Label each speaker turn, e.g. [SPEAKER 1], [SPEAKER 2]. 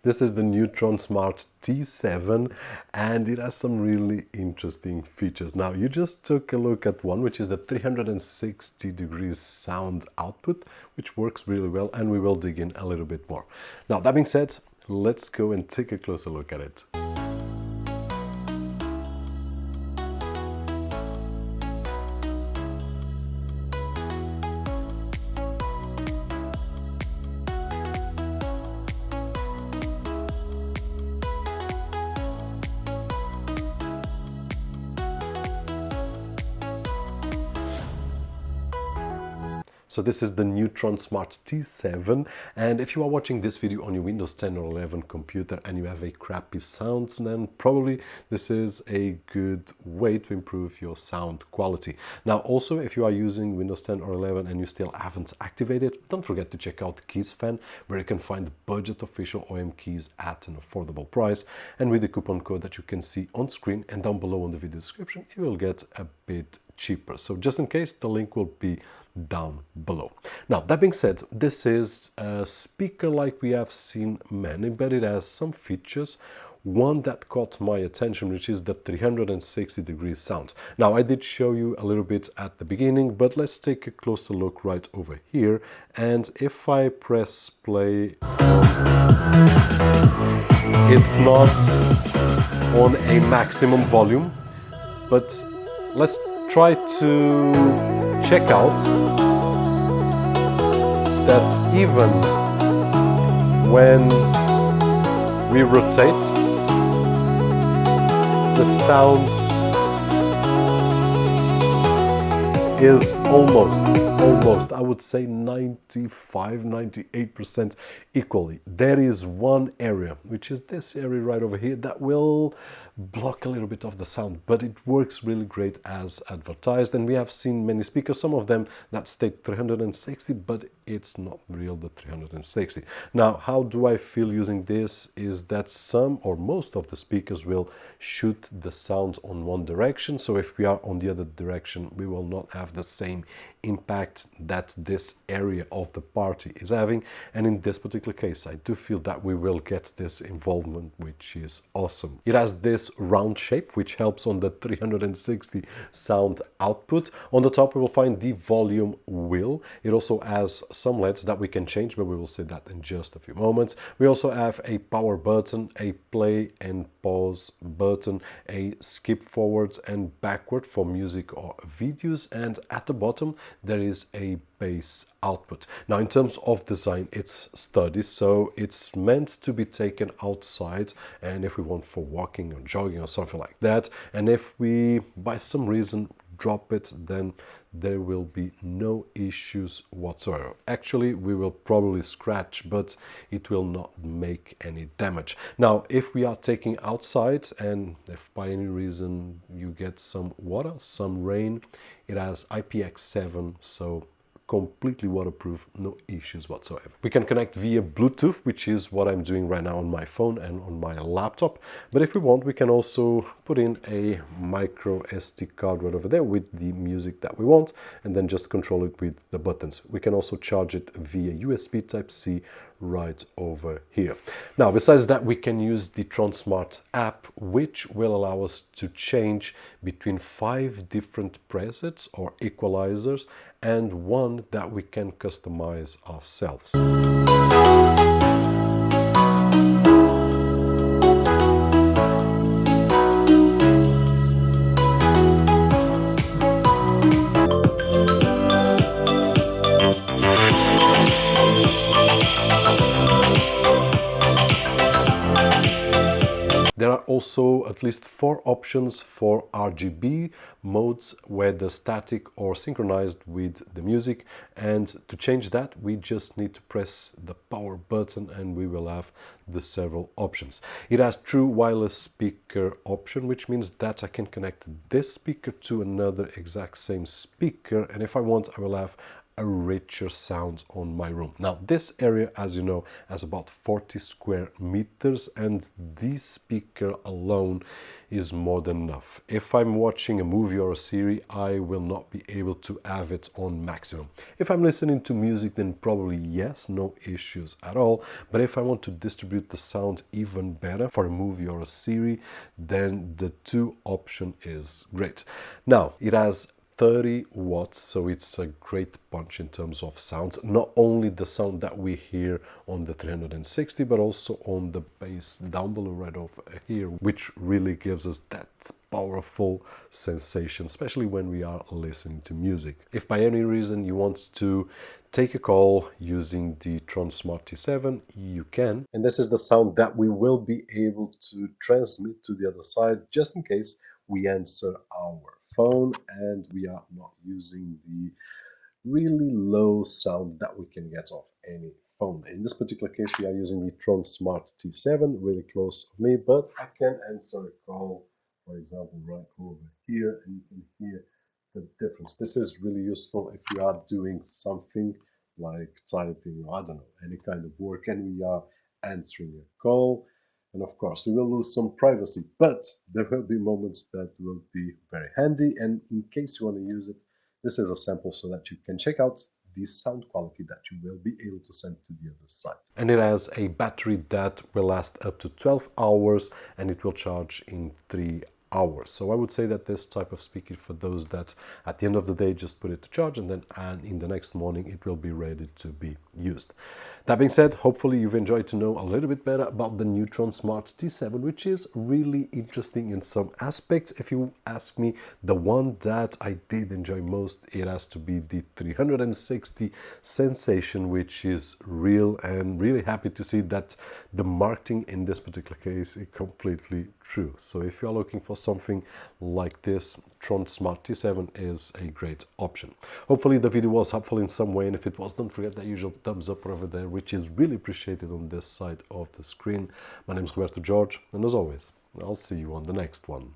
[SPEAKER 1] This is the new Tronsmart T7 and it has some really interesting features. Now, you just took a look at one, which is the 360 degrees sound output, which works really well, and we will dig in a little bit more. Now, that being said, let's go and take a closer look at it. So this is the new Tronsmart T7, and if you are watching this video on your Windows 10 or 11 computer and you have a crappy sound, then probably this is a good way to improve your sound quality. Now also, if you are using Windows 10 or 11 and you still haven't activated, don't forget to check out KeysFan, where you can find budget official OEM keys at an affordable price, and with the coupon code that you can see on screen and down below in the video description, you will get a bit cheaper. So just in case, the link will be down below. Now, that being said, this is a speaker like we have seen many, but it has some features. One that caught my attention, which is the 360 degrees sound. Now, I did show you a little bit at the beginning, but let's take a closer look right over here. And if I press play, it's not on a maximum volume, but let's try to check out that even when we rotate, the sound is almost, I would say 95–98% equally. There is one area, which is this area right over here, that will block a little bit of the sound, but it works really great as advertised. And we have seen many speakers, some of them that state 360, but it's not real the 360. Now, how do I feel using this is that some or most of the speakers will shoot the sound on one direction. So if we are on the other direction, we will not have the same impact that this area of the party is having. And in this particular case, I do feel that we will get this involvement, which is awesome. It has this round shape, which helps on the 360 sound output. On the top, we will find the volume wheel. It also has some LEDs that we can change, but we will see that in just a few moments. We also have a power button, a play and pause button, a skip forward and backward for music or videos, and at the bottom there is a bass output. Now, in terms of design, it's sturdy, so it's meant to be taken outside, and if we want for walking or jogging or something like that, and if we by some reason drop it, then there will be no issues whatsoever. Actually, we will probably scratch, but it will not make any damage. Now, if we are taking outside and if by any reason you get some water, some rain, it has IPX7, so completely waterproof, no issues whatsoever. We can connect via Bluetooth, which is what I'm doing right now on my phone and on my laptop. But if we want, we can also put in a micro SD card right over there with the music that we want, and then just control it with the buttons. We can also charge it via USB Type-C right over here. Now, besides that, we can use the Tronsmart app, which will allow us to change between 5 different presets or equalizers and one that we can customize ourselves. There are also at least 4 options for RGB modes, whether static or synchronized with the music, and to change that we just need to press the power button and we will have the several options. It has true wireless speaker option, which means that I can connect this speaker to another exact same speaker, and if I want, I will have a richer sound on my room. Now, this area, as you know, has about 40 square meters, and this speaker alone is more than enough. If I'm watching a movie or a series, I will not be able to have it on maximum. If I'm listening to music, then probably yes, no issues at all. But if I want to distribute the sound even better for a movie or a series, then the 2 option is great. Now, it has 30 watts, so it's a great punch in terms of sound. Not only the sound that we hear on the 360, but also on the bass down below right over here, which really gives us that powerful sensation, especially when we are listening to music. If by any reason you want to take a call using the Tronsmart T7, you can. And this is the sound that we will be able to transmit to the other side, just in case we answer our phone and we are not using the really low sound that we can get off any phone. In this particular case, we are using the Tronsmart T7, really close to me, but I can answer a call, for example, right over here, and you can hear the difference. This is really useful if you are doing something like typing, or I don't know, any kind of work, and we are answering a call. And of course, we will lose some privacy, but there will be moments that will be very handy. And in case you want to use it, this is a sample so that you can check out the sound quality that you will be able to send to the other side. And it has a battery that will last up to 12 hours and it will charge in 3 hours. So I would say that this type of speaker for those that at the end of the day just put it to charge and then in the next morning it will be ready to be used. That being said, hopefully you've enjoyed to know a little bit better about the new Tronsmart T7, which is really interesting in some aspects. If you ask me, the one that I did enjoy most, it has to be the 360 sensation, which is real, and really happy to see that the marketing in this particular case is completely true. So if you're looking for something like this, Tronsmart T7 is a great option. Hopefully the video was helpful in some way, and if it was, don't forget that usual thumbs up over there, which is really appreciated on this side of the screen. My name is Roberto, and as always, I'll see you on the next one.